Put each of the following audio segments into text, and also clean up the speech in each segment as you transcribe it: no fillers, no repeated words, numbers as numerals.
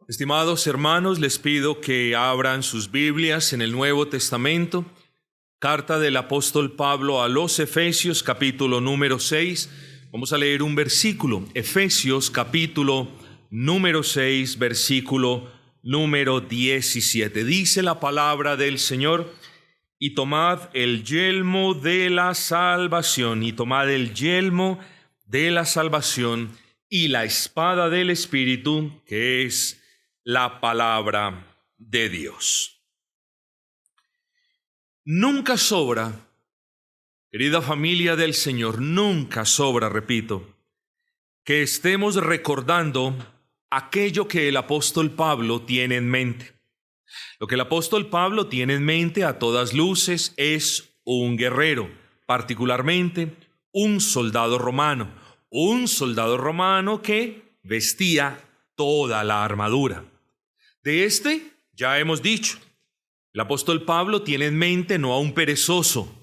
Estimados hermanos, les pido que abran sus Biblias en el Nuevo Testamento, carta del apóstol Pablo a los Efesios, capítulo número 6. Vamos a leer un versículo, Efesios, capítulo número 6, versículo número 17. Dice la palabra del Señor: y tomad el yelmo de la salvación, y la espada del Espíritu, que es la palabra de Dios. Nunca sobra, querida familia del Señor, nunca sobra, repito, que estemos recordando aquello que el apóstol Pablo tiene en mente. Lo que el apóstol Pablo tiene en mente a todas luces es un guerrero, particularmente un soldado romano que vestía toda la armadura. De este ya hemos dicho, el apóstol Pablo tiene en mente no a un perezoso.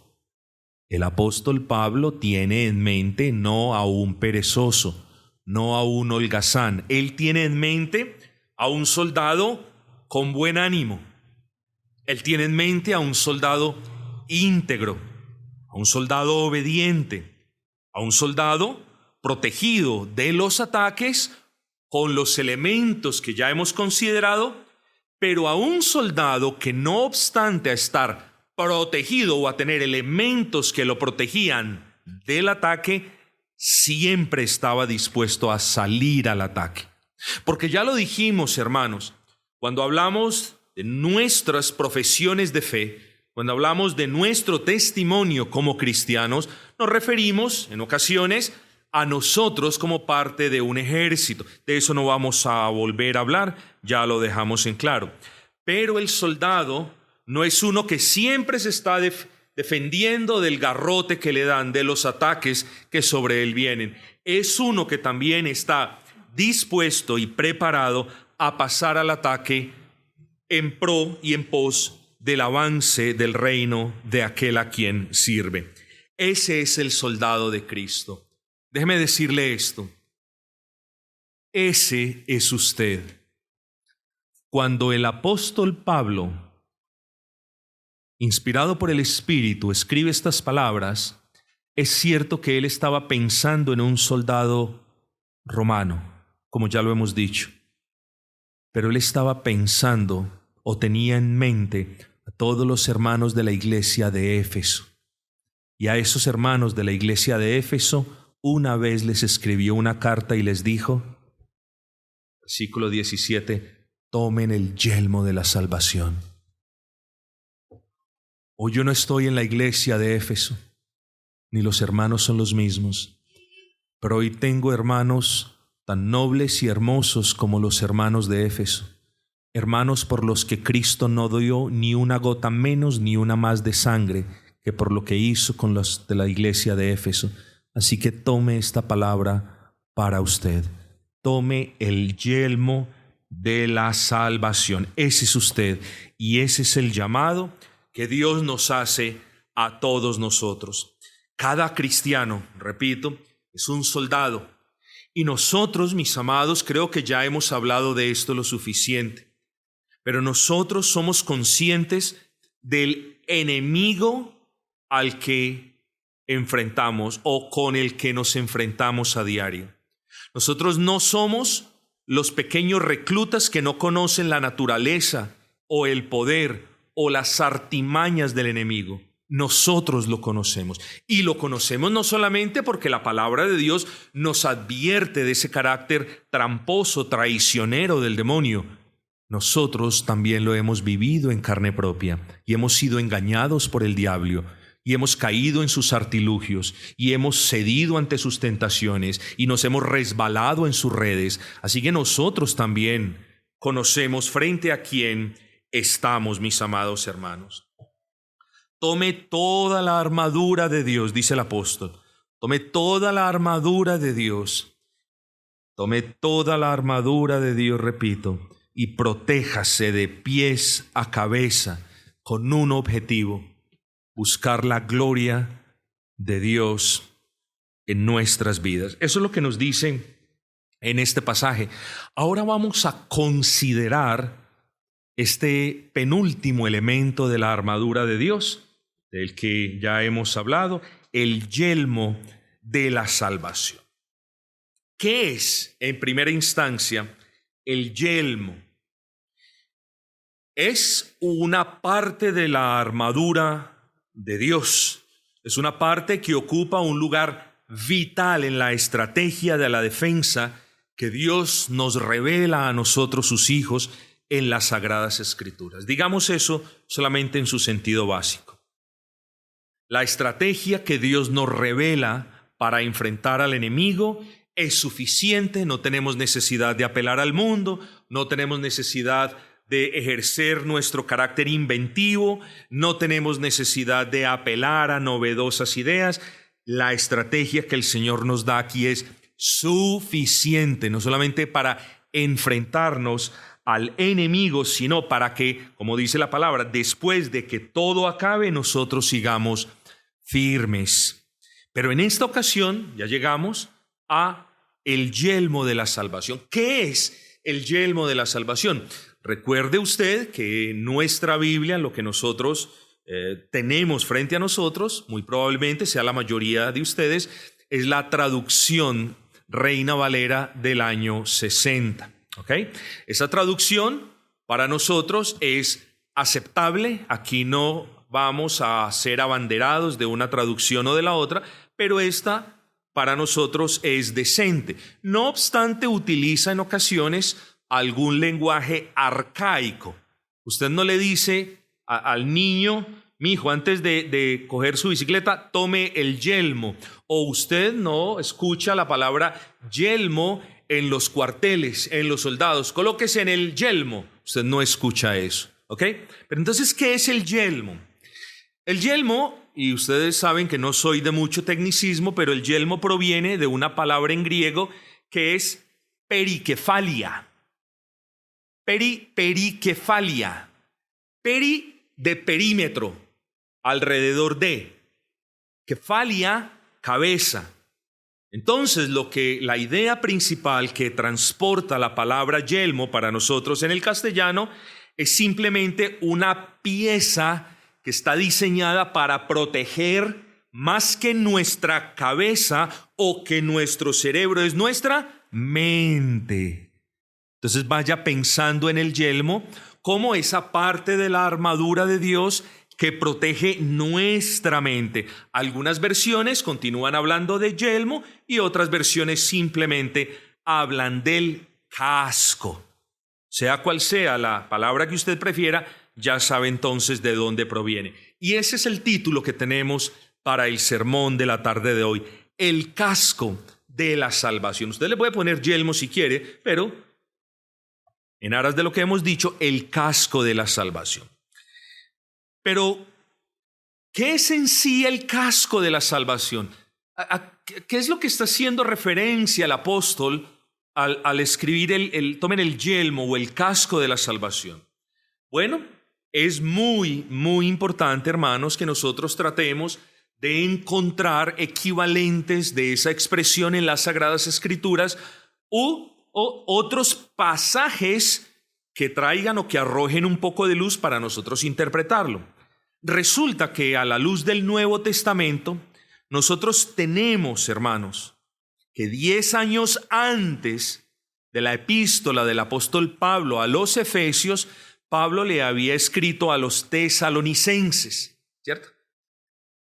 El apóstol Pablo tiene en mente no a un perezoso, no a un holgazán. Él tiene en mente a un soldado con buen ánimo. Él tiene en mente a un soldado íntegro, a un soldado obediente, a un soldado protegido de los ataques con los elementos que ya hemos considerado, pero a un soldado que, no obstante a estar protegido o a tener elementos que lo protegían del ataque, siempre estaba dispuesto a salir al ataque. Porque ya lo dijimos, hermanos, cuando hablamos de nuestras profesiones de fe, cuando hablamos de nuestro testimonio como cristianos, nos referimos en ocasiones a nosotros como parte de un ejército. De eso no vamos a volver a hablar, ya lo dejamos en claro. Pero el soldado no es uno que siempre se está defendiendo del garrote que le dan, de los ataques que sobre él vienen. Es uno que también está dispuesto y preparado a pasar al ataque en pro y en pos del avance del reino de aquel a quien sirve. Ese es el soldado de Cristo. Déjeme decirle esto. Ese es usted. Cuando el apóstol Pablo, inspirado por el Espíritu, escribe estas palabras, es cierto que él estaba pensando en un soldado romano, como ya lo hemos dicho. Pero él estaba pensando o tenía en mente a todos los hermanos de la iglesia de Éfeso. Y a esos hermanos de la iglesia de Éfeso, una vez les escribió una carta y les dijo, versículo 17, tomen el yelmo de la salvación. Hoy yo no estoy en la iglesia de Éfeso, ni los hermanos son los mismos, pero hoy tengo hermanos tan nobles y hermosos como los hermanos de Éfeso, hermanos por los que Cristo no dio ni una gota menos ni una más de sangre que por lo que hizo con los de la iglesia de Éfeso. Así que tome esta palabra para usted. Tome el yelmo de la salvación. Ese es usted y ese es el llamado que Dios nos hace a todos nosotros. Cada cristiano, repito, es un soldado. Y nosotros, mis amados, creo que ya hemos hablado de esto lo suficiente. Pero nosotros somos conscientes del enemigo al que enfrentamos o con el que nos enfrentamos a diario. Nosotros no somos los pequeños reclutas que no conocen la naturaleza o el poder o las artimañas del enemigo. Nosotros lo conocemos y lo conocemos no solamente porque la palabra de Dios nos advierte de ese carácter tramposo, traicionero del demonio. Nosotros también lo hemos vivido en carne propia y hemos sido engañados por el diablo y hemos caído en sus artilugios y hemos cedido ante sus tentaciones y nos hemos resbalado en sus redes. Así que nosotros también conocemos frente a quién estamos, mis amados hermanos. Tome toda la armadura de Dios, dice el apóstol. Tome toda la armadura de Dios. Tome toda la armadura de Dios, repito, y protéjase de pies a cabeza con un objetivo: buscar la gloria de Dios en nuestras vidas. Eso es lo que nos dice en este pasaje. Ahora vamos a considerar este penúltimo elemento de la armadura de Dios, del que ya hemos hablado, el yelmo de la salvación. ¿Qué es, en primera instancia, el yelmo? Es una parte de la armadura de Dios. Es una parte que ocupa un lugar vital en la estrategia de la defensa que Dios nos revela a nosotros, sus hijos, en las Sagradas Escrituras. Digamos eso solamente en su sentido básico. La estrategia que Dios nos revela para enfrentar al enemigo es suficiente. No tenemos necesidad de apelar al mundo, no tenemos necesidad de ejercer nuestro carácter inventivo, no tenemos necesidad de apelar a novedosas ideas. La estrategia que el Señor nos da aquí es suficiente, no solamente para enfrentarnos al enemigo, sino para que, como dice la palabra, después de que todo acabe, nosotros sigamos firmes. Pero en esta ocasión ya llegamos a el yelmo de la salvación. ¿Qué es el yelmo de la salvación? Recuerde usted que en nuestra Biblia, lo que nosotros tenemos frente a nosotros, muy probablemente sea la mayoría de ustedes, es la traducción Reina Valera del año 60. ¿Okay? Esa traducción para nosotros es aceptable. Aquí no vamos a ser abanderados de una traducción o de la otra, pero esta para nosotros es decente. No obstante, utiliza en ocasiones algún lenguaje arcaico. Usted no le dice al niño: mi hijo, antes de coger su bicicleta, tome el yelmo. O usted no escucha la palabra yelmo en los cuarteles, en los soldados. Colóquese en el yelmo. Usted no escucha eso, ¿ok? Pero entonces, ¿qué es el yelmo? El yelmo, y ustedes saben que no soy de mucho tecnicismo, pero el yelmo proviene de una palabra en griego que es perikefalia. Perikefalia. Peri de perímetro, alrededor de. Kefalia, cabeza. Entonces, la idea principal que transporta la palabra yelmo para nosotros en el castellano es simplemente una pieza que está diseñada para proteger más que nuestra cabeza o que nuestro cerebro, es nuestra mente. Entonces vaya pensando en el yelmo como esa parte de la armadura de Dios que protege nuestra mente. Algunas versiones continúan hablando de yelmo y otras versiones simplemente hablan del casco. Sea cual sea la palabra que usted prefiera, ya sabe entonces de dónde proviene. Y ese es el título que tenemos para el sermón de la tarde de hoy: el casco de la salvación. Usted le puede poner yelmo si quiere, pero en aras de lo que hemos dicho, el casco de la salvación. Pero, ¿qué es en sí el casco de la salvación? ¿Qué es lo que está haciendo referencia el apóstol al escribir tomen el yelmo o el casco de la salvación? Bueno, es muy, muy importante, hermanos, que nosotros tratemos de encontrar equivalentes de esa expresión en las Sagradas Escrituras o otros pasajes que traigan o que arrojen un poco de luz para nosotros interpretarlo. Resulta que a la luz del Nuevo Testamento, nosotros tenemos, hermanos, que 10 años antes de la epístola del apóstol Pablo a los Efesios, Pablo le había escrito a los tesalonicenses, ¿cierto?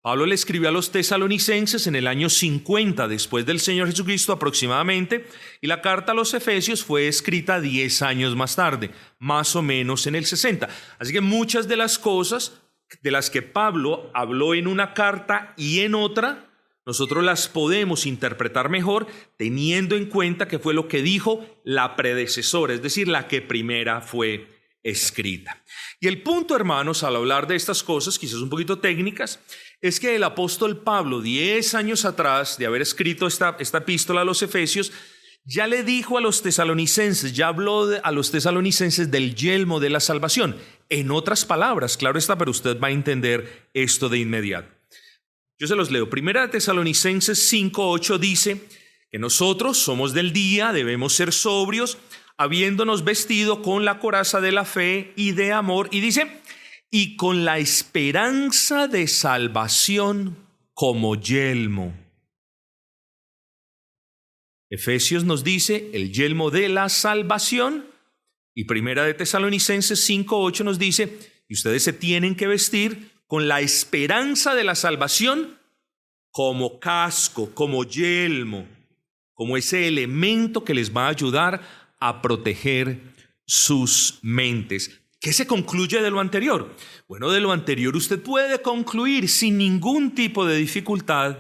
Pablo le escribió a los tesalonicenses en el año 50 después del Señor Jesucristo aproximadamente, y la carta a los Efesios fue escrita 10 años más tarde, más o menos en el 60. Así que muchas de las cosas de las que Pablo habló en una carta y en otra, nosotros las podemos interpretar mejor teniendo en cuenta que fue lo que dijo la predecesora, es decir, la que primera fue escrita. Y el punto, hermanos, al hablar de estas cosas, quizás un poquito técnicas, es que el apóstol Pablo, 10 años atrás de haber escrito esta epístola a los Efesios, ya le dijo a los tesalonicenses, ya habló a los tesalonicenses del yelmo de la salvación. En otras palabras, claro está, pero usted va a entender esto de inmediato. Yo se los leo. Primera de Tesalonicenses 5:8 dice que nosotros somos del día, debemos ser sobrios, habiéndonos vestido con la coraza de la fe y de amor, y dice, y con la esperanza de salvación como yelmo. Efesios nos dice el yelmo de la salvación, y Primera de Tesalonicenses 5:8 nos dice, y ustedes se tienen que vestir con la esperanza de la salvación como casco, como yelmo, como ese elemento que les va a ayudar a proteger sus mentes. ¿Qué se concluye de lo anterior? Bueno, de lo anterior usted puede concluir sin ningún tipo de dificultad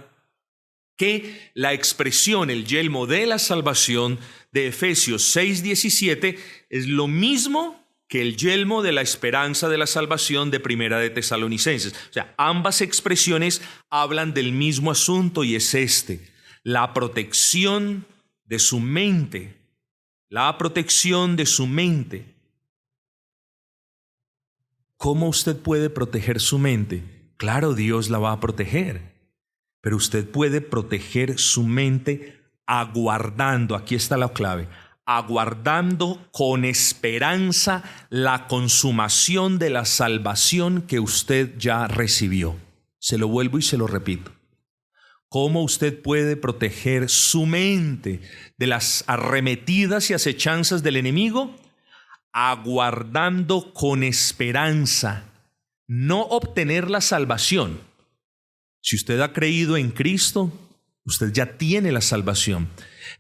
que la expresión, el yelmo de la salvación de Efesios 6:17 es lo mismo que el yelmo de la esperanza de la salvación de Primera de Tesalonicenses. O sea, ambas expresiones hablan del mismo asunto y es la protección de su mente. La protección de su mente. ¿Cómo usted puede proteger su mente? Claro, Dios la va a proteger. Pero usted puede proteger su mente aguardando, aquí está la clave, aguardando con esperanza la consumación de la salvación que usted ya recibió. Se lo vuelvo y se lo repito. ¿Cómo usted puede proteger su mente de las arremetidas y acechanzas del enemigo? Aguardando con esperanza, no obtener la salvación. Si usted ha creído en Cristo, usted ya tiene la salvación,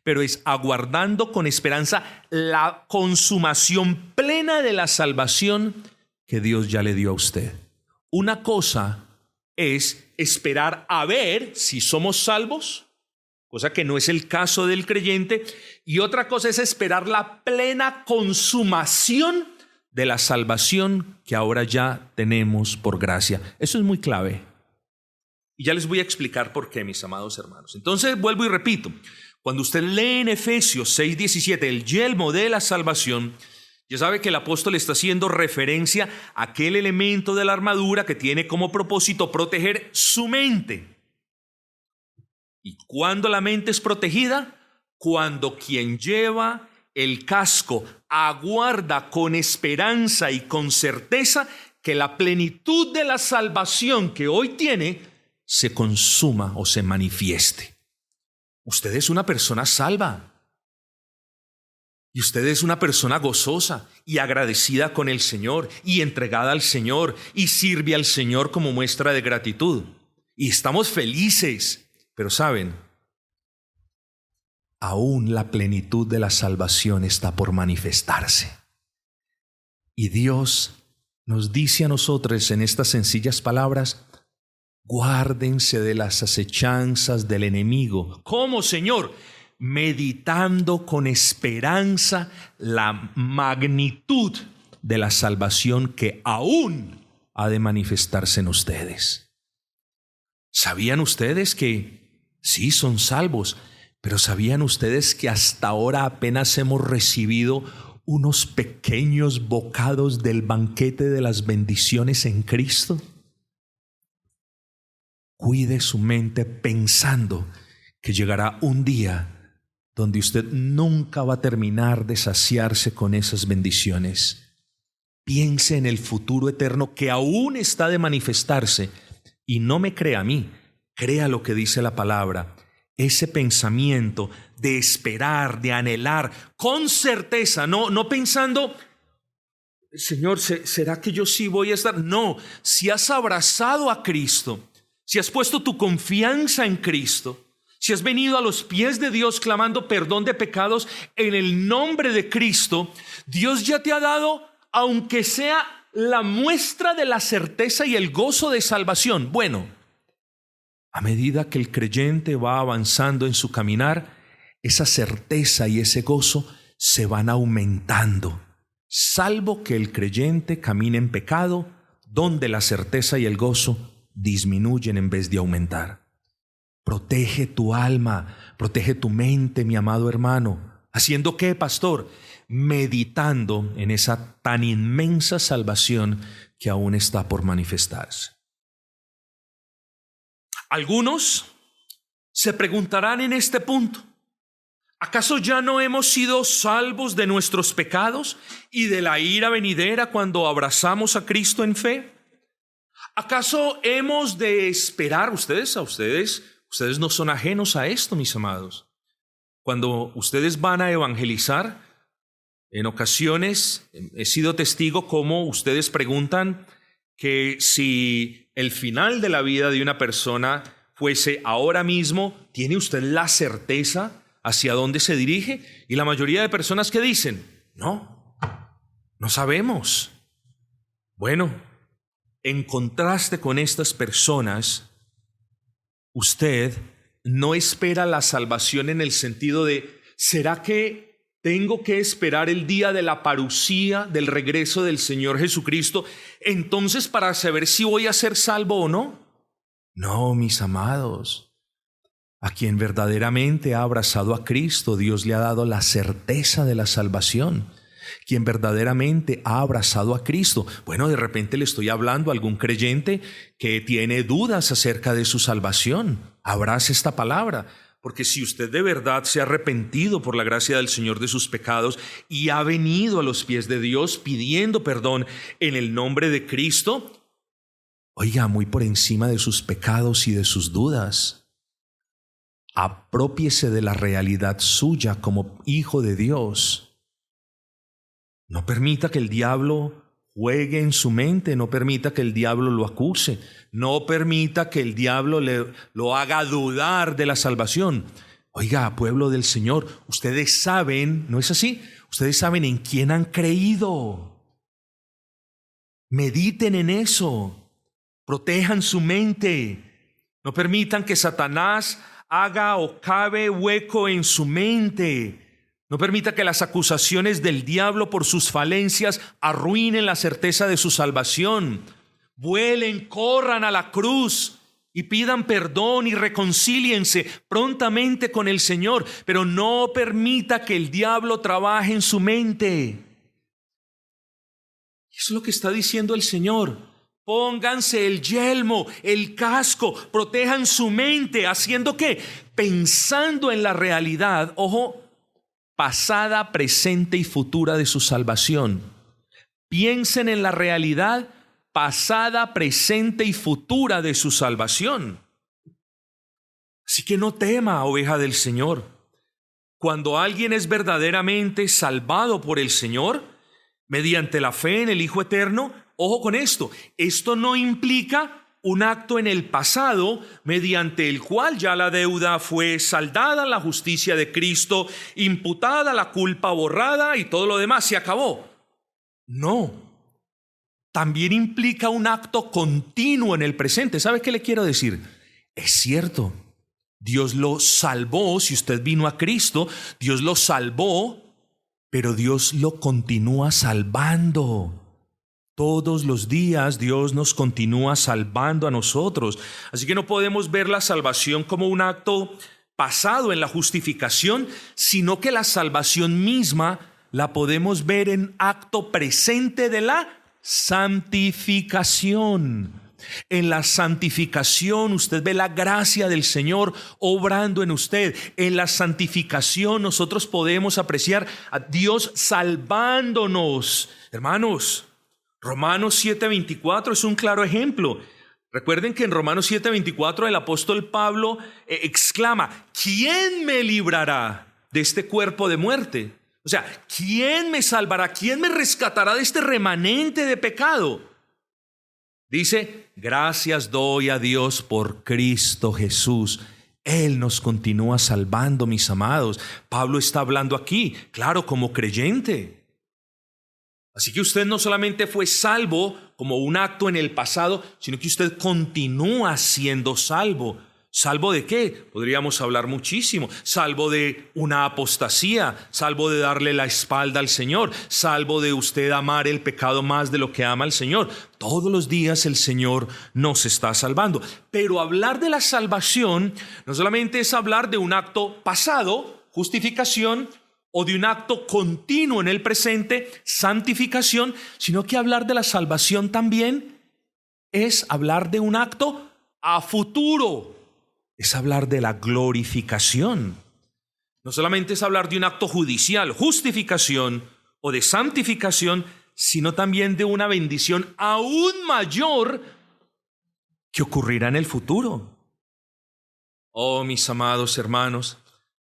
pero es aguardando con esperanza la consumación plena de la salvación que Dios ya le dio a usted. Una cosa es esperar a ver si somos salvos, cosa que no es el caso del creyente, y otra cosa es esperar la plena consumación de la salvación que ahora ya tenemos por gracia. Eso es muy clave. Y ya les voy a explicar por qué, mis amados hermanos. Entonces, vuelvo y repito, cuando usted lee en Efesios 6:17 el yelmo de la salvación, ya sabe que el apóstol está haciendo referencia a aquel elemento de la armadura que tiene como propósito proteger su mente. ¿Y cuándo la mente es protegida? Cuando quien lleva el casco aguarda con esperanza y con certeza que la plenitud de la salvación que hoy tiene se consuma o se manifieste. Usted es una persona salva y usted es una persona gozosa y agradecida con el Señor y entregada al Señor y sirve al Señor como muestra de gratitud y estamos felices, pero saben, aún la plenitud de la salvación está por manifestarse y Dios nos dice a nosotros en estas sencillas palabras: guárdense de las acechanzas del enemigo. ¿Cómo, Señor? Meditando con esperanza la magnitud de la salvación que aún ha de manifestarse en ustedes. ¿Sabían ustedes que sí son salvos? Pero ¿sabían ustedes que hasta ahora apenas hemos recibido unos pequeños bocados del banquete de las bendiciones en Cristo? Cuide su mente pensando que llegará un día donde usted nunca va a terminar de saciarse con esas bendiciones. Piense en el futuro eterno que aún está de manifestarse y no me crea a mí, crea lo que dice la palabra. Ese pensamiento de esperar, de anhelar con certeza, no pensando, Señor, ¿será que yo sí voy a estar? No, si has abrazado a Cristo, si has puesto tu confianza en Cristo, si has venido a los pies de Dios clamando perdón de pecados en el nombre de Cristo, Dios ya te ha dado, aunque sea la muestra de la certeza y el gozo de salvación. Bueno, a medida que el creyente va avanzando en su caminar, esa certeza y ese gozo se van aumentando, salvo que el creyente camine en pecado, donde la certeza y el gozo disminuyen en vez de aumentar. Protege tu alma, protege tu mente, mi amado hermano. ¿Haciendo qué, pastor? Meditando en esa tan inmensa salvación que aún está por manifestarse. Algunos se preguntarán en este punto: ¿Acaso ya no hemos sido salvos de nuestros pecados y de la ira venidera cuando abrazamos a Cristo en fe? ¿Acaso hemos de esperar? Ustedes no son ajenos a esto, mis amados. Cuando ustedes van a evangelizar, en ocasiones he sido testigo cómo ustedes preguntan que si el final de la vida de una persona fuese ahora mismo, ¿tiene usted la certeza hacia dónde se dirige? Y la mayoría de personas que dicen, no sabemos. Bueno, en contraste con estas personas, usted no espera la salvación en el sentido de, ¿será que tengo que esperar el día de la parucía, del regreso del Señor Jesucristo, entonces para saber si voy a ser salvo o no? No, mis amados. A quien verdaderamente ha abrazado a Cristo, Dios le ha dado la certeza de la salvación. Quien verdaderamente ha abrazado a Cristo. Bueno, de repente le estoy hablando a algún creyente que tiene dudas acerca de su salvación. Abrace esta palabra. Porque si usted de verdad se ha arrepentido por la gracia del Señor de sus pecados y ha venido a los pies de Dios pidiendo perdón en el nombre de Cristo, oiga, muy por encima de sus pecados y de sus dudas, aprópiese de la realidad suya como hijo de Dios. No permita que el diablo juegue en su mente, no permita que el diablo lo acuse, no permita que el diablo lo haga dudar de la salvación. Oiga, pueblo del Señor, ustedes saben, ¿no es así? Ustedes saben en quién han creído. Mediten en eso, protejan su mente, no permitan que Satanás haga o cabe hueco en su mente. No permita que las acusaciones del diablo por sus falencias arruinen la certeza de su salvación. Vuelen, corran a la cruz y pidan perdón y reconcíliense prontamente con el Señor, pero no permita que el diablo trabaje en su mente. Eso es lo que está diciendo el Señor. Pónganse el yelmo, el casco, protejan su mente, ¿haciendo qué? Pensando en la realidad, ojo, pasada, presente y futura de su salvación. Piensen en la realidad pasada, presente y futura de su salvación. Así que no tema, oveja del Señor. Cuando alguien es verdaderamente salvado por el Señor, mediante la fe en el Hijo Eterno, ojo con esto no implica un acto en el pasado mediante el cual ya la deuda fue saldada, la justicia de Cristo imputada, la culpa borrada y todo lo demás se acabó. No, también implica un acto continuo en el presente. ¿Sabe qué le quiero decir? Es cierto, Dios lo salvó, si usted vino a Cristo, Dios lo salvó, pero Dios lo continúa salvando. Todos los días Dios nos continúa salvando a nosotros. Así que no podemos ver la salvación como un acto pasado en la justificación, sino que la salvación misma la podemos ver en acto presente de la santificación. En la santificación usted ve la gracia del Señor obrando en usted. En la santificación nosotros podemos apreciar a Dios salvándonos. Hermanos, Romanos 7:24 es un claro ejemplo. Recuerden que en Romanos 7:24 el apóstol Pablo exclama, ¿quién me librará de este cuerpo de muerte? O sea, ¿quién me salvará? ¿Quién me rescatará de este remanente de pecado? Dice, gracias doy a Dios por Cristo Jesús. Él nos continúa salvando, mis amados. Pablo está hablando aquí, claro, como creyente. Así que usted no solamente fue salvo como un acto en el pasado, sino que usted continúa siendo salvo. ¿Salvo de qué? Podríamos hablar muchísimo. Salvo de una apostasía, salvo de darle la espalda al Señor, salvo de usted amar el pecado más de lo que ama al Señor. Todos los días el Señor nos está salvando. Pero hablar de la salvación no solamente es hablar de un acto pasado, justificación, o de un acto continuo en el presente, santificación, sino que hablar de la salvación también es hablar de un acto a futuro, es hablar de la glorificación. No solamente es hablar de un acto judicial, justificación o de santificación, sino también de una bendición aún mayor que ocurrirá en el futuro. Oh, mis amados hermanos,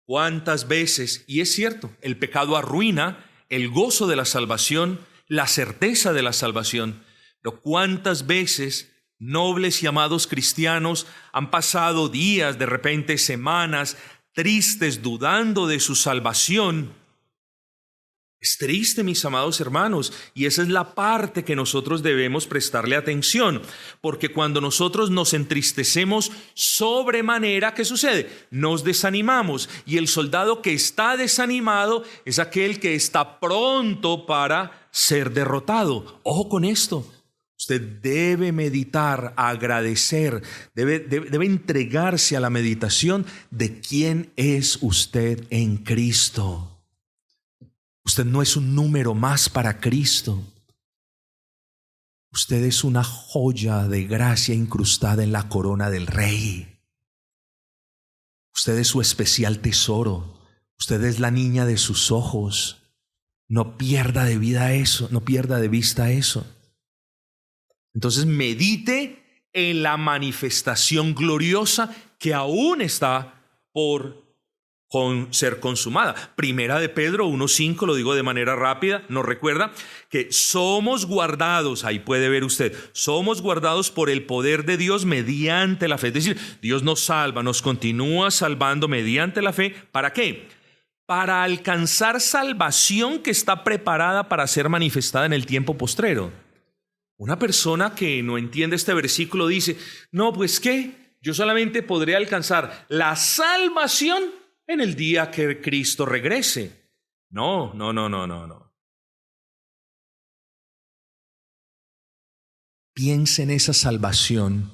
cuántas veces, y es cierto, el pecado arruina el gozo de la salvación, la certeza de la salvación, pero cuántas veces nobles y amados cristianos han pasado días, de repente semanas, tristes, dudando de su salvación. Es triste, mis amados hermanos, y esa es la parte que nosotros debemos prestarle atención, porque cuando nosotros nos entristecemos sobremanera, ¿qué sucede? Nos desanimamos, y el soldado que está desanimado es aquel que está pronto para ser derrotado. Ojo con esto, usted debe meditar, agradecer, debe entregarse a la meditación de quién es usted en Cristo. Usted no es un número más para Cristo. Usted es una joya de gracia incrustada en la corona del Rey. Usted es su especial tesoro. Usted es la niña de sus ojos. No pierda de vista eso. Entonces medite en la manifestación gloriosa que aún está por ser consumada. Primera de Pedro 1:5, lo digo de manera rápida, nos recuerda que somos guardados, ahí puede ver usted, somos guardados por el poder de Dios mediante la fe. Es decir, Dios nos salva, nos continúa salvando mediante la fe. ¿Para qué? Para alcanzar salvación que está preparada para ser manifestada en el tiempo postrero. Una persona que no entiende este versículo dice, no, pues ¿qué? Yo solamente podré alcanzar la salvación en el día que Cristo regrese. No. Piense en esa salvación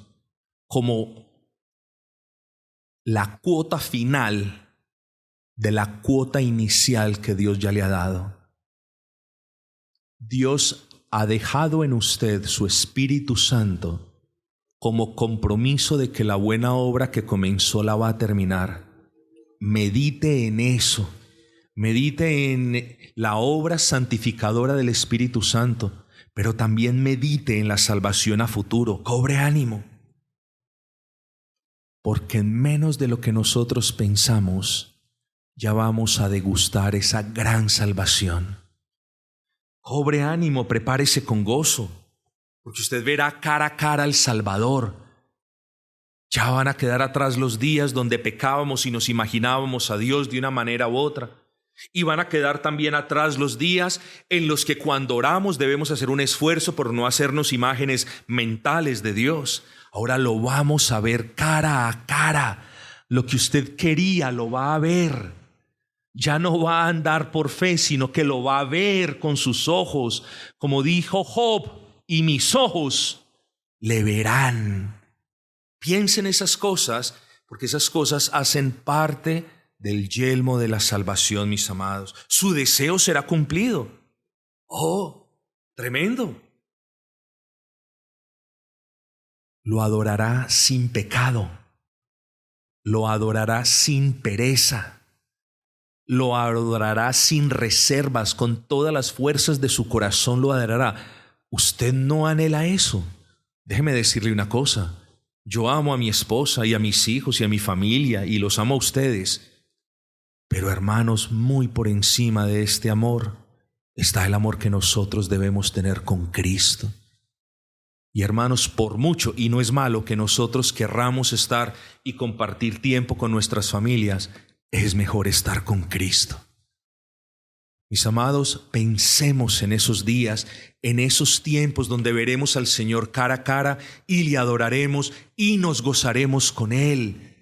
como la cuota final de la cuota inicial que Dios ya le ha dado. Dios ha dejado en usted su Espíritu Santo como compromiso de que la buena obra que comenzó la va a terminar. Medite en eso, medite en la obra santificadora del Espíritu Santo, pero también medite en la salvación a futuro. Cobre ánimo, porque en menos de lo que nosotros pensamos, ya vamos a degustar esa gran salvación. Cobre ánimo, prepárese con gozo, porque usted verá cara a cara al Salvador. Ya van a quedar atrás los días donde pecábamos y nos imaginábamos a Dios de una manera u otra. Y van a quedar también atrás los días en los que cuando oramos debemos hacer un esfuerzo por no hacernos imágenes mentales de Dios. Ahora lo vamos a ver cara a cara. Lo que usted quería lo va a ver. Ya no va a andar por fe, sino que lo va a ver con sus ojos. Como dijo Job, y mis ojos le verán. Piensen en esas cosas, porque esas cosas hacen parte del yelmo de la salvación, mis amados. Su deseo será cumplido. ¡Oh, tremendo! Lo adorará sin pecado. Lo adorará sin pereza. Lo adorará sin reservas, con todas las fuerzas de su corazón lo adorará. Usted no anhela eso. Déjeme decirle una cosa. Yo amo a mi esposa y a mis hijos y a mi familia y los amo a ustedes. Pero hermanos, muy por encima de este amor está el amor que nosotros debemos tener con Cristo. Y hermanos, por mucho, y no es malo que nosotros querramos estar y compartir tiempo con nuestras familias, es mejor estar con Cristo. Mis amados, pensemos en esos días, en esos tiempos donde veremos al Señor cara a cara y le adoraremos y nos gozaremos con Él.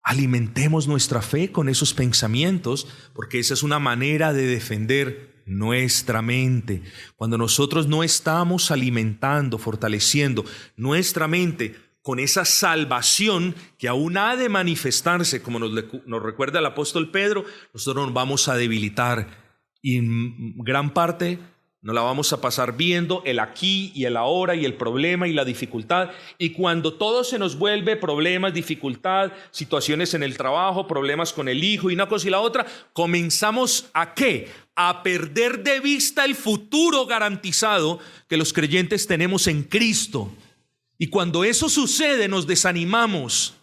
Alimentemos nuestra fe con esos pensamientos, porque esa es una manera de defender nuestra mente. Cuando nosotros no estamos alimentando, fortaleciendo nuestra mente con esa salvación que aún ha de manifestarse, como nos recuerda el apóstol Pedro, nosotros nos vamos a debilitar. Y en gran parte No la vamos a pasar viendo el aquí y el ahora y el problema y la dificultad. Y cuando todo se nos vuelve problemas, dificultad, situaciones en el trabajo, problemas con el hijo y una cosa y la otra, comenzamos ¿a qué? A perder de vista el futuro garantizado que los creyentes tenemos en Cristo. Y cuando eso sucede nos desanimamos.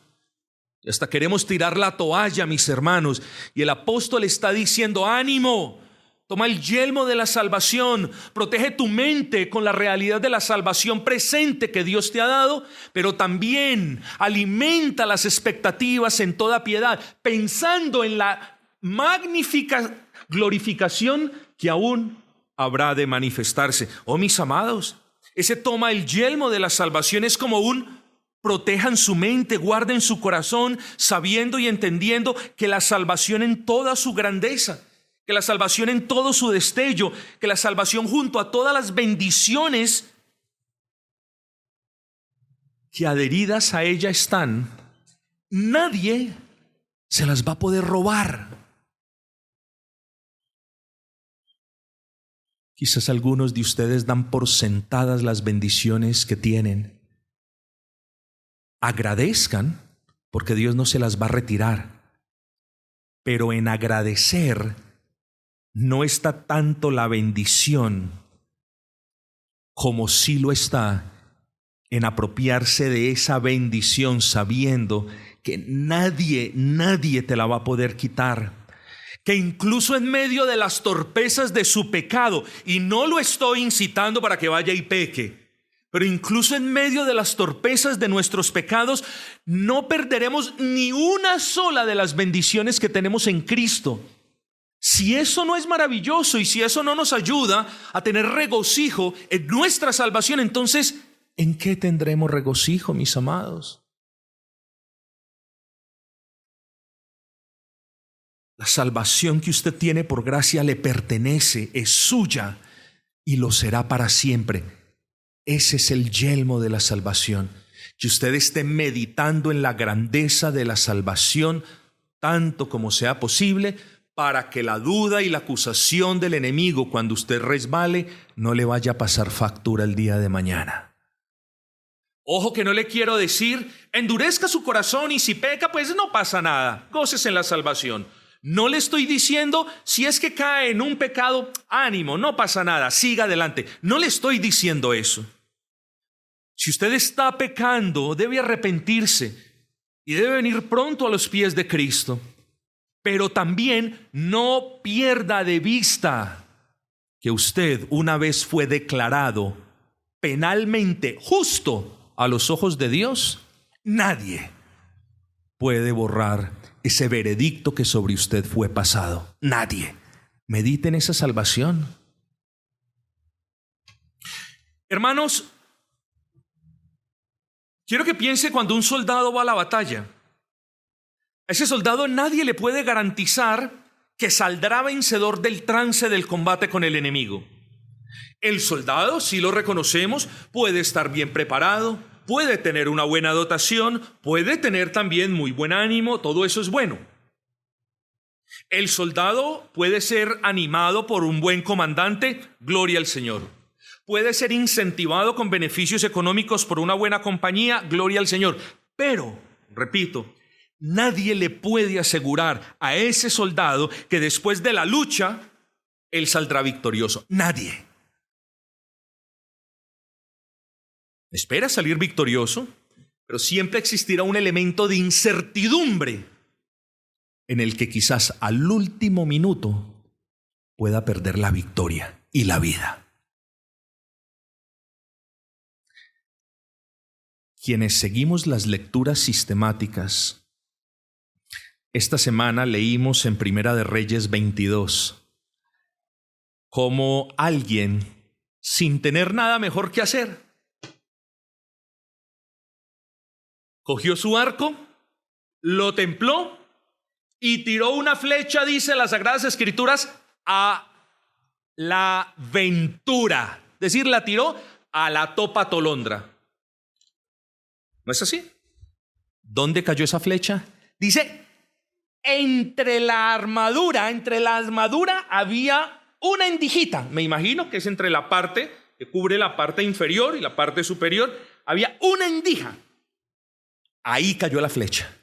Y hasta queremos tirar la toalla, mis hermanos. Y el apóstol está diciendo: ánimo. Toma el yelmo de la salvación, protege tu mente con la realidad de la salvación presente que Dios te ha dado, pero también alimenta las expectativas en toda piedad, pensando en la magnífica glorificación que aún habrá de manifestarse. Oh, mis amados, ese toma el yelmo de la salvación es como un protejan su mente, guarden su corazón, sabiendo y entendiendo que la salvación en toda su grandeza, que la salvación en todo su destello, que la salvación junto a todas las bendiciones que adheridas a ella están, nadie se las va a poder robar. Quizás algunos de ustedes dan por sentadas las bendiciones que tienen. Agradezcan, porque Dios no se las va a retirar. Pero en agradecer no está tanto la bendición como sí lo está en apropiarse de esa bendición sabiendo que nadie te la va a poder quitar. Que incluso en medio de las torpezas de su pecado, y no lo estoy incitando para que vaya y peque, pero incluso en medio de las torpezas de nuestros pecados, no perderemos ni una sola de las bendiciones que tenemos en Cristo. Si eso no es maravilloso y si eso no nos ayuda a tener regocijo en nuestra salvación, entonces, ¿en qué tendremos regocijo, mis amados? La salvación que usted tiene por gracia le pertenece, es suya y lo será para siempre. Ese es el yelmo de la salvación. Que usted esté meditando en la grandeza de la salvación tanto como sea posible, para que la duda y la acusación del enemigo cuando usted resbale no le vaya a pasar factura el día de mañana. Ojo, que no le quiero decir endurezca su corazón y si peca pues no pasa nada, gócese en la salvación. No le estoy diciendo si es que cae en un pecado, ánimo, no pasa nada, siga adelante. No le estoy diciendo eso. Si usted está pecando, debe arrepentirse y debe venir pronto a los pies de Cristo. Pero también no pierda de vista que usted una vez fue declarado penalmente justo a los ojos de Dios. Nadie puede borrar ese veredicto que sobre usted fue pasado. Nadie. Medite en esa salvación. Hermanos, quiero que piense cuando un soldado va a la batalla. A ese soldado nadie le puede garantizar que saldrá vencedor del trance del combate con el enemigo. El soldado, si lo reconocemos, puede estar bien preparado, puede tener una buena dotación, puede tener también muy buen ánimo, todo eso es bueno. El soldado puede ser animado por un buen comandante, gloria al Señor. Puede ser incentivado con beneficios económicos por una buena compañía, gloria al Señor. Pero, repito, nadie le puede asegurar a ese soldado que después de la lucha, él saldrá victorioso. Nadie. Espera salir victorioso, pero siempre existirá un elemento de incertidumbre en el que quizás al último minuto pueda perder la victoria y la vida. Quienes seguimos las lecturas sistemáticas, esta semana leímos en Primera de Reyes 22 cómo alguien, sin tener nada mejor que hacer, cogió su arco, lo templó y tiró una flecha, dice las Sagradas Escrituras, a la ventura. Es decir, la tiró a la topa tolondra. ¿No es así? ¿Dónde cayó esa flecha? Dice, entre la armadura había una endijita, me imagino que es entre la parte que cubre la parte inferior y la parte superior, había una endija. Ahí cayó la flecha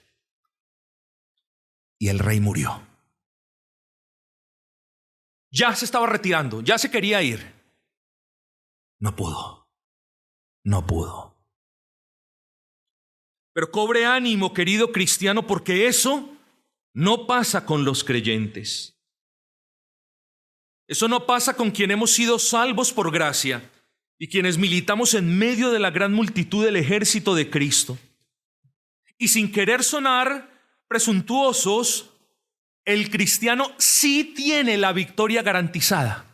y el rey murió. Ya se estaba retirando, ya se quería ir. No pudo. Pero cobre ánimo, querido cristiano, porque eso no pasa con los creyentes. Eso no pasa con quienes hemos sido salvos por gracia y quienes militamos en medio de la gran multitud del ejército de Cristo. Y sin querer sonar presuntuosos, el cristiano sí tiene la victoria garantizada.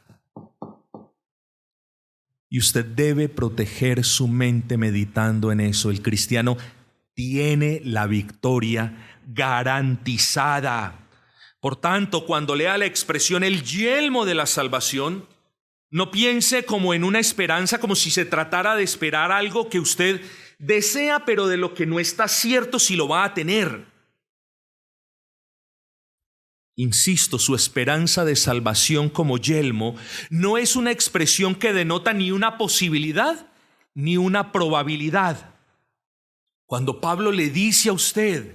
Y usted debe proteger su mente meditando en eso. El cristiano tiene la victoria garantizada. Por tanto, cuando lea la expresión el yelmo de la salvación, no piense como en una esperanza, como si se tratara de esperar algo que usted desea, pero de lo que no está cierto si lo va a tener. Insisto, su esperanza de salvación como yelmo no es una expresión que denota ni una posibilidad ni una probabilidad. Cuando Pablo le dice a usted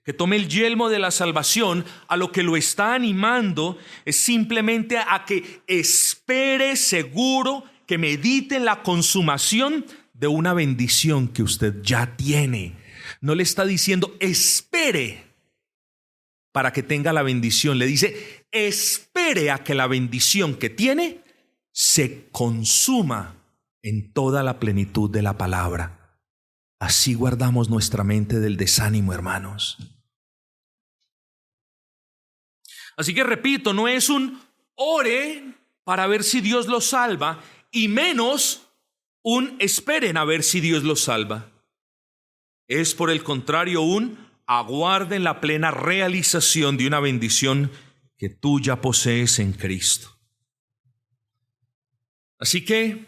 que tome el yelmo de la salvación, a lo que lo está animando es simplemente a que espere seguro, que medite en la consumación de una bendición que usted ya tiene. No le está diciendo espere para que tenga la bendición. Le dice espere a que la bendición que tiene se consuma en toda la plenitud de la palabra. Así guardamos nuestra mente del desánimo, hermanos. Así que repito, no es un ore para ver si Dios lo salva, y menos un esperen a ver si Dios lo salva. Es por el contrario un aguarden la plena realización de una bendición que tú ya posees en Cristo. Así que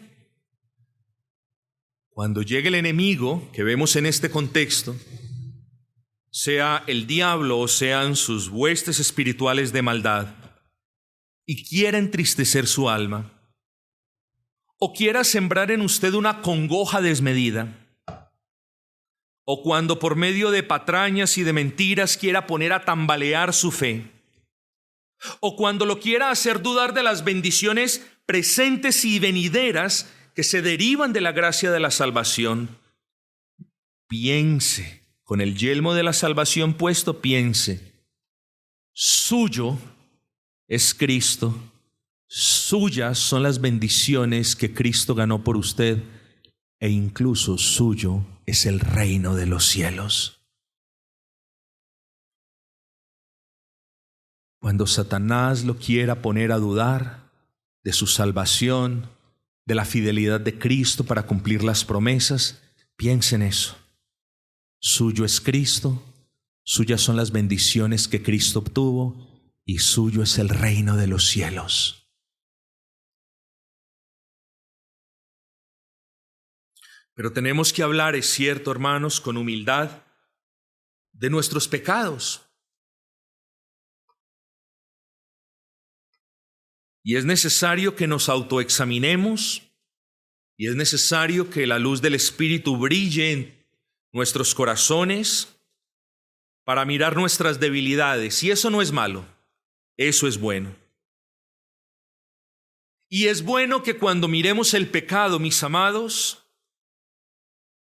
cuando llegue el enemigo que vemos en este contexto, sea el diablo o sean sus huestes espirituales de maldad, y quiera entristecer su alma, o quiera sembrar en usted una congoja desmedida, o cuando por medio de patrañas y de mentiras quiera poner a tambalear su fe, o cuando lo quiera hacer dudar de las bendiciones presentes y venideras que se derivan de la gracia de la salvación, piense, con el yelmo de la salvación puesto, piense, suyo es Cristo, suyas son las bendiciones que Cristo ganó por usted, e incluso suyo es el reino de los cielos. Cuando Satanás lo quiera poner a dudar de su salvación, de la fidelidad de Cristo para cumplir las promesas, piense en eso. Suyo es Cristo, suyas son las bendiciones que Cristo obtuvo, y suyo es el reino de los cielos. Pero tenemos que hablar, es cierto, hermanos, con humildad, de nuestros pecados. Y es necesario que nos autoexaminemos, y es necesario que la luz del Espíritu brille en nuestros corazones para mirar nuestras debilidades. Y eso no es malo, eso es bueno. Y es bueno que cuando miremos el pecado, mis amados,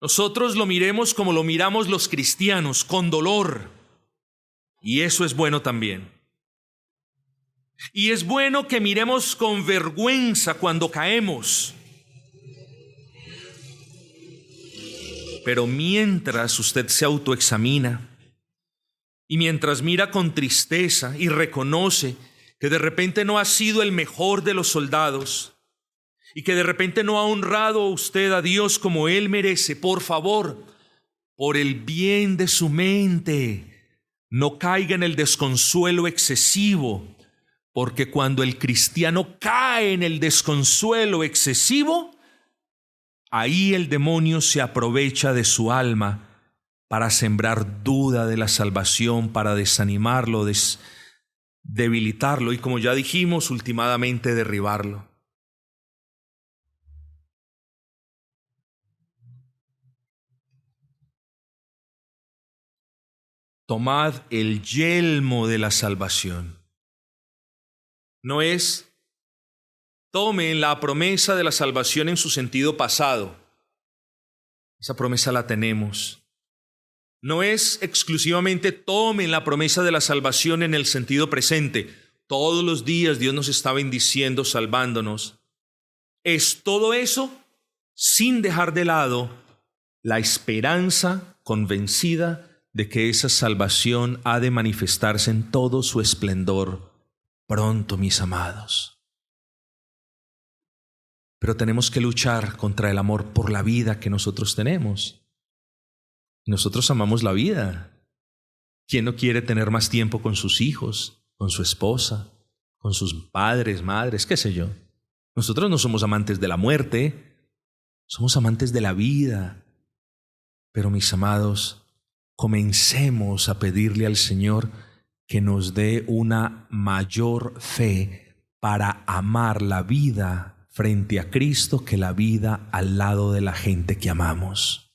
nosotros lo miremos como lo miramos los cristianos, con dolor. Y eso es bueno también. Y es bueno que miremos con vergüenza cuando caemos. Pero mientras usted se autoexamina y mientras mira con tristeza y reconoce que de repente no ha sido el mejor de los soldados y que de repente no ha honrado usted a Dios como Él merece, por favor, por el bien de su mente, no caiga en el desconsuelo excesivo, porque cuando el cristiano cae en el desconsuelo excesivo, ahí el demonio se aprovecha de su alma para sembrar duda de la salvación, para desanimarlo, debilitarlo y, como ya dijimos, ultimadamente derribarlo. Tomad el yelmo de la salvación. No es tomen la promesa de la salvación en su sentido pasado. Esa promesa la tenemos. No es exclusivamente tomen la promesa de la salvación en el sentido presente. Todos los días Dios nos está bendiciendo, salvándonos. Es todo eso sin dejar de lado la esperanza convencida de que esa salvación ha de manifestarse en todo su esplendor pronto, mis amados. Pero tenemos que luchar contra el amor por la vida que nosotros tenemos. Nosotros amamos la vida. ¿Quién no quiere tener más tiempo con sus hijos, con su esposa, con sus padres, madres, qué sé yo? Nosotros no somos amantes de la muerte, somos amantes de la vida. Pero, mis amados, comencemos a pedirle al Señor que nos dé una mayor fe para amar la vida frente a Cristo que la vida al lado de la gente que amamos.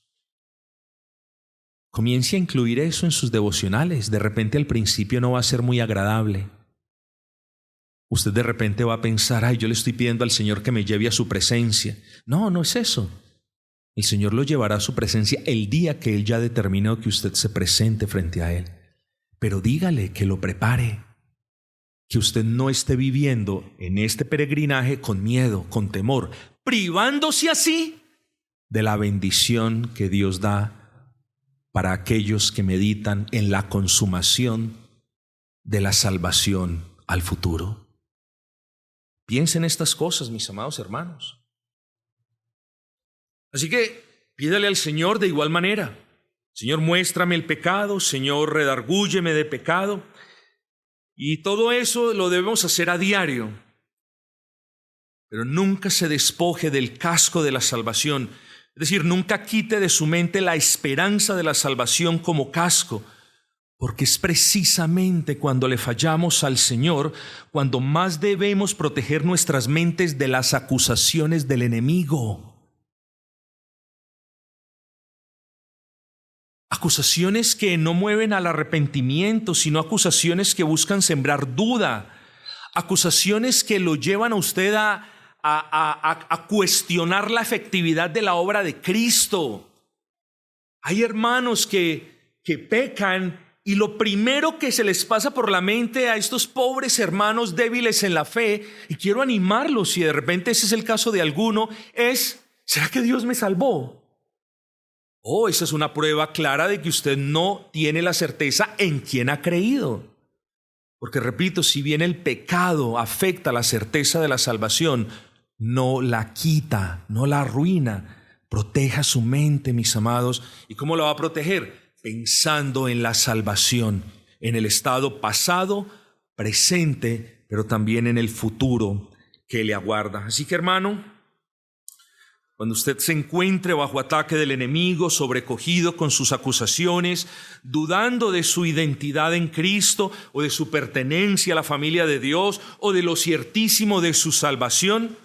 Comience a incluir eso en sus devocionales. De repente al principio no va a ser muy agradable. Usted de repente va a pensar, ay, yo le estoy pidiendo al Señor que me lleve a su presencia. No, no es eso. El Señor lo llevará a su presencia el día que Él ya determinó que usted se presente frente a Él. Pero dígale que lo prepare, que usted no esté viviendo en este peregrinaje con miedo, con temor, privándose así de la bendición que Dios da para aquellos que meditan en la consumación de la salvación al futuro. Piensen estas cosas, mis amados hermanos. Así que pídale al Señor de igual manera. Señor, muéstrame el pecado. Señor, redargúyeme de pecado. Y todo eso lo debemos hacer a diario. Pero nunca se despoje del casco de la salvación. Es decir, nunca quite de su mente la esperanza de la salvación como casco. Porque es precisamente cuando le fallamos al Señor, cuando más debemos proteger nuestras mentes de las acusaciones del enemigo. Acusaciones que no mueven al arrepentimiento, sino acusaciones que buscan sembrar duda. Acusaciones que lo llevan a usted a cuestionar la efectividad de la obra de Cristo. Hay hermanos que pecan y lo primero que se les pasa por la mente a estos pobres hermanos débiles en la fe, y quiero animarlos, si de repente ese es el caso de alguno, es, ¿será que Dios me salvó? Oh, esa es una prueba clara de que usted no tiene la certeza en quién ha creído. Porque repito, si bien el pecado afecta la certeza de la salvación, no la quita, no la arruina. Proteja su mente, mis amados. ¿Y cómo la va a proteger? Pensando en la salvación, en el estado pasado, presente, pero también en el futuro que le aguarda. Así que, hermano, cuando usted se encuentre bajo ataque del enemigo, sobrecogido con sus acusaciones, dudando de su identidad en Cristo o de su pertenencia a la familia de Dios o de lo ciertísimo de su salvación,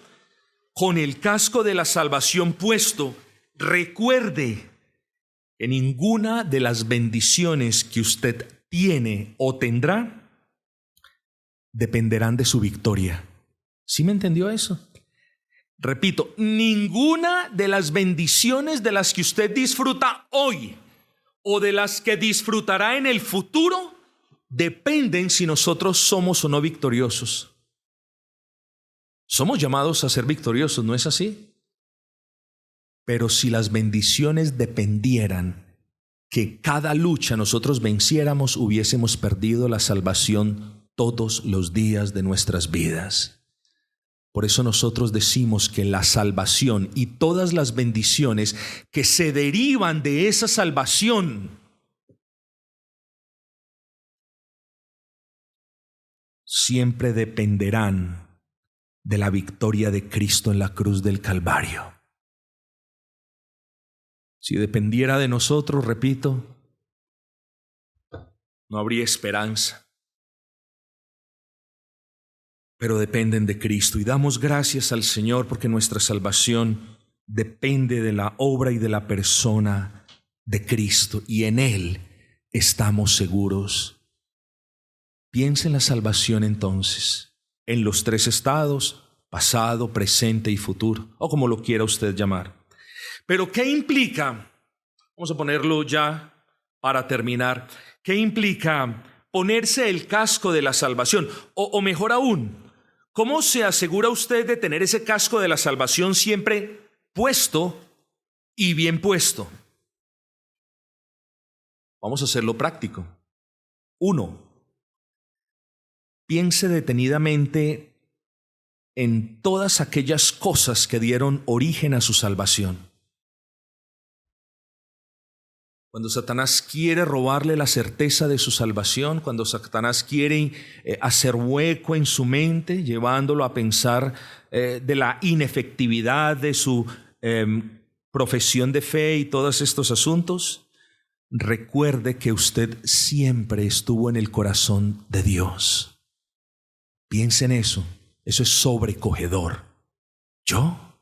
con el casco de la salvación puesto, recuerde que ninguna de las bendiciones que usted tiene o tendrá dependerán de su victoria. ¿Sí me entendió eso? Repito, ninguna de las bendiciones de las que usted disfruta hoy o de las que disfrutará en el futuro dependen si nosotros somos o no victoriosos. Somos llamados a ser victoriosos, ¿no es así? Pero si las bendiciones dependieran que cada lucha nosotros venciéramos, hubiésemos perdido la salvación todos los días de nuestras vidas. Por eso nosotros decimos que la salvación y todas las bendiciones que se derivan de esa salvación siempre dependerán de la victoria de Cristo en la cruz del Calvario. Si dependiera de nosotros, repito, no habría esperanza. pero dependen de Cristo. Y damos gracias al Señor porque nuestra salvación depende de la obra y de la persona de Cristo, y en Él estamos seguros. Piensa en la salvación entonces, en los tres estados: pasado, presente y futuro, o como lo quiera usted llamar. Pero ¿qué implica? Vamos a ponerlo ya para terminar. ¿Qué implica ponerse el casco de la salvación? O mejor aún, ¿cómo se asegura usted de tener ese casco de la salvación siempre puesto y bien puesto? Vamos a hacerlo práctico. 1. Piense detenidamente en todas aquellas cosas que dieron origen a su salvación. Cuando Satanás quiere robarle la certeza de su salvación, cuando Satanás quiere hacer hueco en su mente, llevándolo a pensar de la inefectividad de su profesión de fe y todos estos asuntos, recuerde que usted siempre estuvo en el corazón de Dios. Piense en eso. Eso es sobrecogedor. ¿Yo?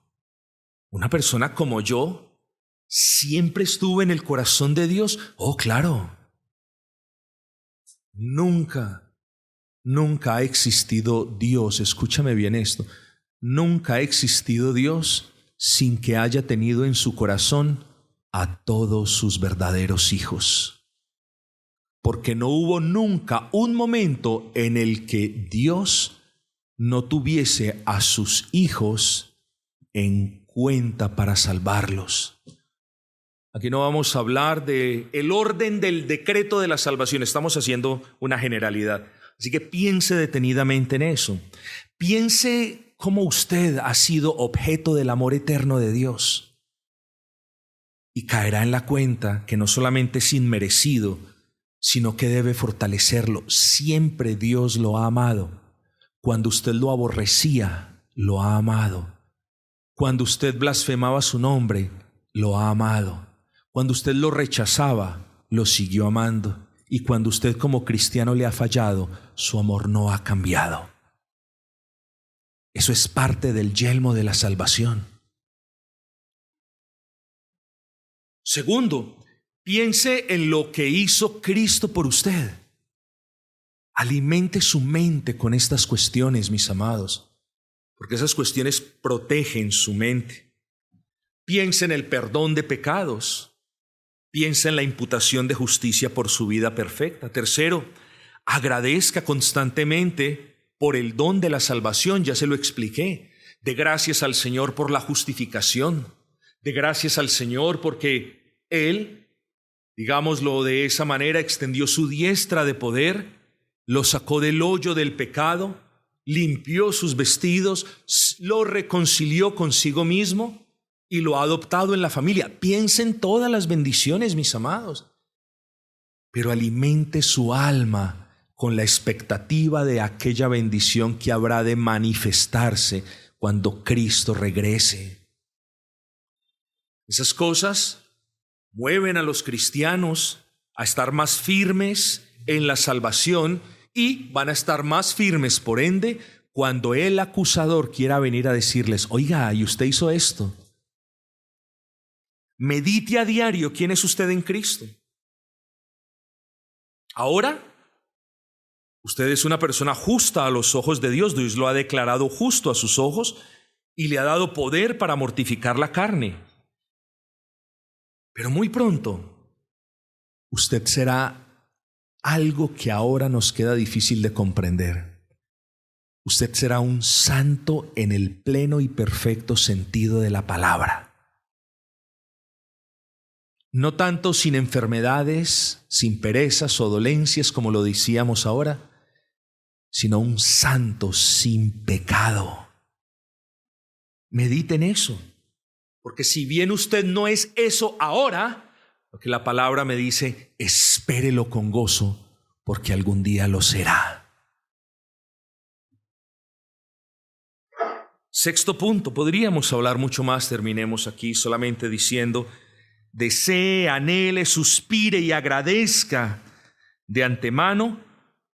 ¿Una persona como yo siempre estuve en el corazón de Dios? Oh, claro. Nunca ha existido Dios. Escúchame bien esto. Nunca ha existido Dios sin que haya tenido en su corazón a todos sus verdaderos hijos. Porque no hubo nunca un momento en el que Dios no tuviese a sus hijos en cuenta para salvarlos. Aquí no vamos a hablar de el orden del decreto de la salvación, estamos haciendo una generalidad. Así que piense detenidamente en eso. Piense cómo usted ha sido objeto del amor eterno de Dios. Y caerá en la cuenta que no solamente es inmerecido, sino que debe fortalecerlo. Siempre Dios lo ha amado. Cuando usted lo aborrecía, lo ha amado. Cuando usted blasfemaba su nombre, lo ha amado. Cuando usted lo rechazaba, lo siguió amando. Y cuando usted como cristiano le ha fallado, su amor no ha cambiado. Eso es parte del yelmo de la salvación. Segundo, piense en lo que hizo Cristo por usted. Alimente su mente con estas cuestiones, mis amados, porque esas cuestiones protegen su mente. Piense en el perdón de pecados. Piense en la imputación de justicia por su vida perfecta. Tercero, agradezca constantemente por el don de la salvación, ya se lo expliqué. De gracias al Señor por la justificación. De gracias al Señor porque Él, digámoslo de esa manera, extendió su diestra de poder, lo sacó del hoyo del pecado, limpió sus vestidos, lo reconcilió consigo mismo y lo ha adoptado en la familia. Piensa en todas las bendiciones, mis amados, pero alimente su alma con la expectativa de aquella bendición que habrá de manifestarse cuando Cristo regrese. Esas cosas mueven a los cristianos a estar más firmes en la salvación y van a estar más firmes, por ende, cuando el acusador quiera venir a decirles: oiga, ¿y usted hizo esto? Medite a diario quién es usted en Cristo. Ahora, usted es una persona justa a los ojos de Dios. Dios lo ha declarado justo a sus ojos y le ha dado poder para mortificar la carne. Pero muy pronto, usted será algo que ahora nos queda difícil de comprender. Usted será un santo en el pleno y perfecto sentido de la palabra. No tanto sin enfermedades, sin perezas o dolencias como lo decíamos ahora, sino un santo sin pecado. Medite en eso, porque si bien usted no es eso ahora, lo que la palabra me dice, espérelo con gozo, porque algún día lo será. Sexto punto, podríamos hablar mucho más, terminemos aquí solamente diciendo: desee, anhele, suspire y agradezca de antemano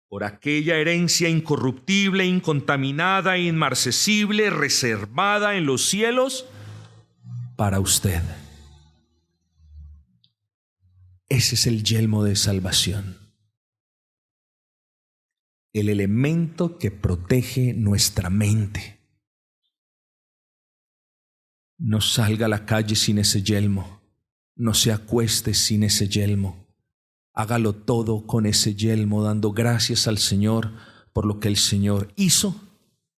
por aquella herencia incorruptible, incontaminada, inmarcesible, reservada en los cielos para usted. Ese es el yelmo de salvación, el elemento que protege nuestra mente. No salga a la calle sin ese yelmo, no se acueste sin ese yelmo. Hágalo todo con ese yelmo, dando gracias al Señor por lo que el Señor hizo,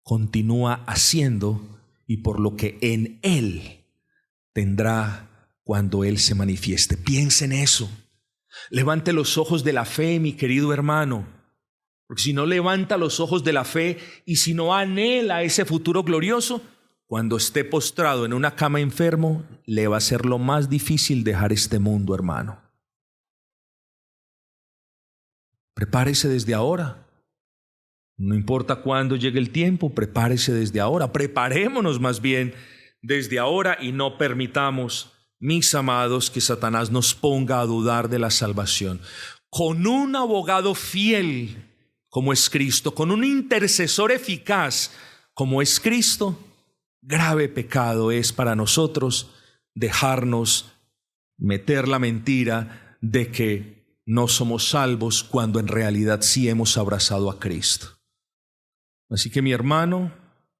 continúa haciendo y por lo que en Él tendrá cuando Él se manifieste. Piense en eso. Levante los ojos de la fe, mi querido hermano, porque si no levanta los ojos de la fe y si no anhela ese futuro glorioso, cuando esté postrado en una cama enfermo, le va a ser lo más difícil dejar este mundo, hermano. Prepárese desde ahora. No importa cuándo llegue el tiempo, prepárese desde ahora. Preparémonos más bien desde ahora y no permitamos, mis amados, que Satanás nos ponga a dudar de la salvación. Con un abogado fiel como es Cristo, con un intercesor eficaz como es Cristo, grave pecado es para nosotros dejarnos meter la mentira de que no somos salvos cuando en realidad sí hemos abrazado a Cristo. Así que mi hermano,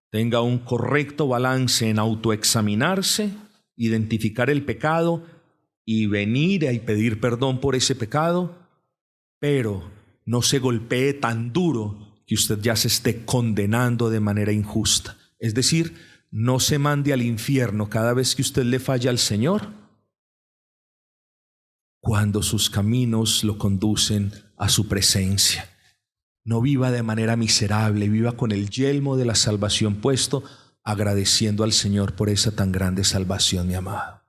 tenga un correcto balance en autoexaminarse, identificar el pecado y venir y pedir perdón por ese pecado, pero no se golpee tan duro que usted ya se esté condenando de manera injusta. Es decir, no se mande al infierno cada vez que usted le falla al Señor, cuando sus caminos lo conducen a su presencia. No viva de manera miserable, viva con el yelmo de la salvación puesto, agradeciendo al Señor por esa tan grande salvación, mi amado.